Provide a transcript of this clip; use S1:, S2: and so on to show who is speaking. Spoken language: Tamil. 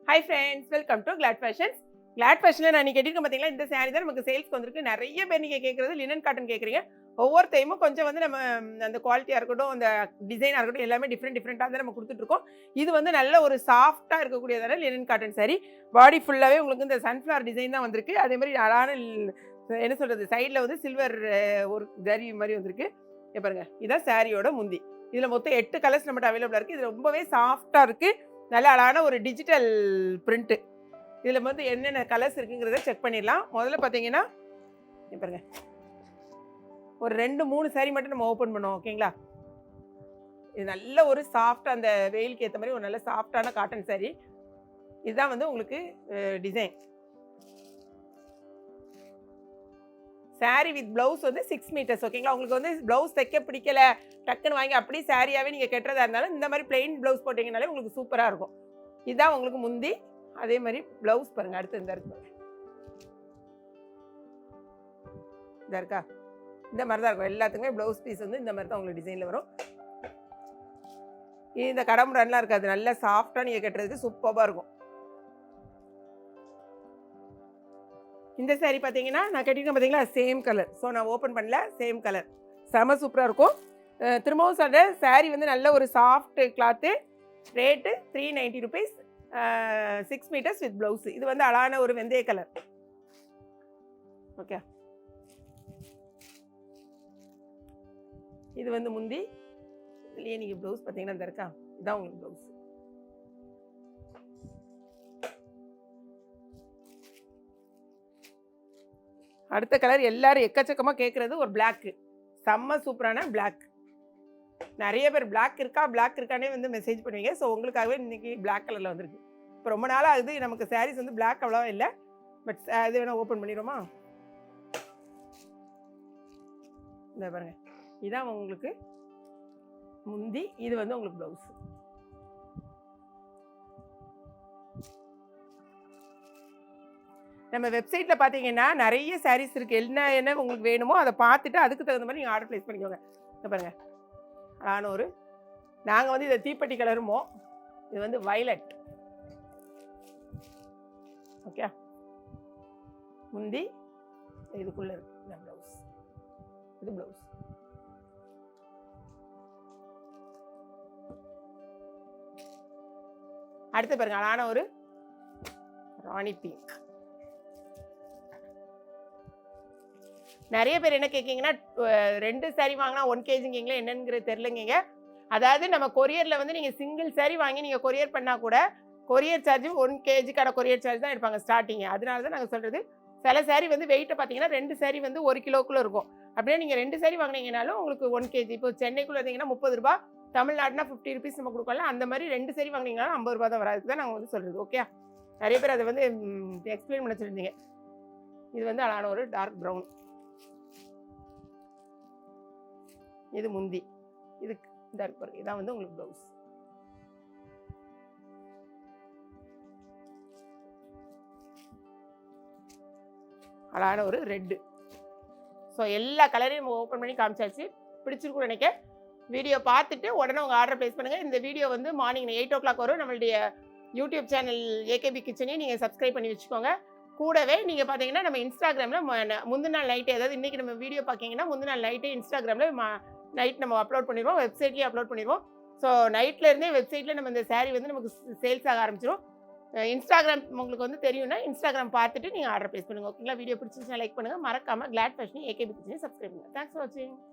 S1: Hi friends, welcome to Glad Fashions. Glad Fashionல நான் இன்னைக்கு கேட்டிருக்கேன் பாத்தீங்களா, இந்த saree தான் நமக்கு சேல்ஸ்க்கு வந்திருக்கு. நிறைய பேர் நீங்க கேக்குறது லினன் காட்டன் கேக்குறீங்க. ஒவ்வொரு டைமும் கொஞ்சம் வந்து நம்ம அந்த குவாலிட்டியா இருக்கட்டும், அந்த டிசைனா இருக்கட்டும் எல்லாமே டிஃபரெண்டா தான் நம்ம கொடுத்துட்டு இருக்கோம். இது வந்து நல்ல ஒரு சாஃப்ட்டா இருக்கக்கூடியதான லினன் காட்டன் saree. பாடி ஃபுல்லாவே உங்களுக்கு இந்த சன்ஃப்ளவர் டிசைன் தான் வந்திருக்கு. அதே மாதிரி அழகான என்ன சொல்றது, சைடுல வந்து சில்வர் ஒரு ஜரி மாதிரி வந்திருக்கு. இங்க பாருங்க, இதான் சாரியோட முந்தி. இதுல மொத்தம் 8 கலர்ஸ் நம்மகிட்ட அவைலபிளா இருக்கு. இது ரொம்பவே சாஃப்ட்டா இருக்கு. நல்ல அழகான ஒரு டிஜிட்டல் பிரிண்ட். இதில் வந்து என்னென்ன கலர்ஸ் இருக்குங்கிறத செக் பண்ணிடலாம். முதல்ல பார்த்தீங்கன்னா பாருங்க, ஒரு 2-3 சாரி மட்டும் நம்ம ஓப்பன் பண்ணுவோம். ஓகேங்களா? இது நல்ல ஒரு சாஃப்ட், அந்த வெயிலுக்கு ஏற்ற மாதிரி ஒரு நல்ல சாஃப்டான காட்டன் சாரி. இதுதான் வந்து உங்களுக்கு டிசைன். சாரி வித் பிளவுஸ் வந்து 6 மீட்டர்ஸ். ஓகேங்களா? உங்களுக்கு வந்து பிளவுஸ் தைக்க பிடிக்கல, டக்குன்னு வாங்கி அப்படி சாரியாகவே நீங்கள் கட்டுறதா இருந்தாலும் இந்த மாதிரி பிளெயின் பிளவுஸ் போட்டிங்கனாலே உங்களுக்கு சூப்பராக இருக்கும். இதுதான் உங்களுக்கு முந்தி. அதே மாதிரி பிளவுஸ் பாருங்க, அடுத்து இந்த இருக்கு பாருங்க, இந்த இருக்கா, இந்த மாதிரி தான் இருக்கும். எல்லாத்துக்குமே பிளவுஸ் பீஸ் வந்து இந்த மாதிரி தான் உங்களுக்கு டிசைனில் வரும். இந்த கடமுடன்லாம் இருக்காது, நல்லா சாஃப்டாக நீங்கள் கட்டுறதுக்கு சூப்பராக இருக்கும். இந்த சாரீ பார்த்தீங்கன்னா நான் கட்டிருக்கேன் பார்த்தீங்களா, சேம் கலர். ஸோ நான் ஓப்பன் பண்ணல, சேம் கலர், செம சூப்பராக இருக்கும். திரும்பவும் சொல்கிற சாரீ வந்து நல்ல ஒரு soft cloth. Rate 390 rupees, 6 metres with blouse. இது வந்து அழகான ஒரு வெந்தய கலர். ஓகே, இது வந்து முந்தி. இதுலேயே நீங்கள் ப்ளவுஸ் பார்த்தீங்கன்னா இந்த இருக்கா, இதுதான் உங்களுக்கு ப்ளவுஸ். அடுத்த கலர் எல்லாரும் எக்கச்சக்கமாக கேட்குறது ஒரு பிளாக்கு. செம்ம சூப்பரான பிளாக். நிறைய பேர் பிளாக் இருக்கானே வந்து மெசேஜ் பண்ணுவீங்க. ஸோ உங்களுக்காகவே இன்றைக்கி பிளாக் கலரில் வந்திருக்கு. இப்போ ரொம்ப நாளாக ஆகுது நமக்கு சாரீஸ் வந்து பிளாக் அவ்வளோவா இல்லை. பட் அது வேணால் ஓப்பன் பண்ணிடுவோமா? இந்த பாருங்க, இதான் உங்களுக்கு முந்தி. இது வந்து உங்களுக்கு ப்ளவுஸ். நம்ம வெப்சைட்டில் பார்த்தீங்கன்னா நிறைய சாரீஸ் இருக்குது. என்ன உங்களுக்கு வேணுமோ அதை பார்த்துட்டு அதுக்கு தகுந்த மாதிரி நீங்கள் ஆர்டர் ப்ளேஸ் பண்ணிக்கோங்க. இங்கே பாருங்கள், அழகான ஒரு, நாங்கள் வந்து இதை தீப்பெட்டி கலருமோ, இது வந்து வயலட். ஓகே, முந்தி இதுக்குள்ளே இருக்கு ப்ளவுஸ். இது ப்ளவுஸ். அடுத்து பாருங்க, அழகான ஒரு ராணி பிங்க். நிறைய பேர் என்ன கேட்கீங்கன்னா, 2 சாரீ வாங்கினா 1 kgங்களா என்னங்கிறது தெரிலங்க. அதாவது நம்ம கொரியரில் வந்து நீங்கள் சிங்கிள் சாரீ வாங்கி நீங்கள் கொரியர் பண்ணால் கூட கொரியர் சார்ஜ் 1 kgக்கான கொரியர் சார்ஜ் தான் எடுப்பாங்க ஸ்டார்டிங். அதனால தான் நாங்கள் சொல்கிறது. சில சாரீ வந்து வெயிட்டை பார்த்தீங்கன்னா 2 சாரீ வந்து 1 கிலோக்குள்ளே இருக்கும். அப்படியே நீங்கள் 2 சாரீ வாங்கினீங்கனாலும் உங்களுக்கு 1 kg. இப்போ சென்னைக்குள்ளே இருந்தீங்கன்னா 30 ரூபா, தமிழ்நாடுனா 50 rupees நம்ம கொடுக்கல. அந்த மாதிரி 2 சாரீ வாங்கினீங்கன்னா 50 ரூபா தான் வராது தான் நாங்கள் வந்து சொல்கிறது. ஓகே, நிறைய பேர் அதை வந்து எக்ஸ்பிளைன் பண்ண சொல்லியிருந்தீங்க. இது வந்து அழகான ஒரு டார்க் ப்ரௌன். இது முந்தி. இது இந்த இருக்கு, இதான் வந்து உங்களுக்கு ப்ளவுஸ். அழகான ஒரு ரெட்டு. ஸோ எல்லா கலரையும் ஓப்பன் பண்ணி காமிச்சாச்சு. பிடிச்சிருக்குன்னு நினைக்க வீடியோ பார்த்துட்டு உடனே உங்கள் ஆர்டர் ப்ளேஸ் பண்ணுங்கள். இந்த வீடியோ வந்து மார்னிங் 8 o'clock வரும். நம்மளுடைய யூடியூப் சேனல் ஏகேபி கிச்சனையும் நீங்கள் சப்ஸ்கிரைப் பண்ணி வச்சுக்கோங்க. கூடவே நீங்கள் பார்த்தீங்கன்னா நம்ம இன்ஸ்டாகிராமில் முந்தின நாள் நைட்டு, அதாவது இன்றைக்கி நம்ம வீடியோ பார்க்கிங்கன்னா முந்தின நாள் நைட்டு இன்ஸ்டாகிராமில் நைட் நம்ம அப்லோட் பண்ணிடுவோம், வெப்சைட்லேயே அப்லோட் பண்ணிடுவோம். ஸோ நைட்லேருந்தே வெப்சைட்டில் நம்ம இந்த சாரீ வந்து நமக்கு சேல்ஸ் ஆக ஆரம்பிச்சிடும். இன்ஸ்டாகிராம் உங்களுக்கு வந்து தெரியும்னா இன்ஸ்டாகிராம் பார்த்துட்டு நீங்கள் ஆர்டர் ப்ளேஸ் பண்ணுங்கள். ஓகேங்களா? வீடியோ பிடிச்சிருந்துச்சுன்னா லைக் பண்ணுங்கள். மறக்காமல் கிளாட் ஃபேஷன் ஏகேபி கிச்சனை சப்ஸ்கிரைப் பண்ணுங்கள். தேங்க்ஸ் ஃபார் வாட்சிங்.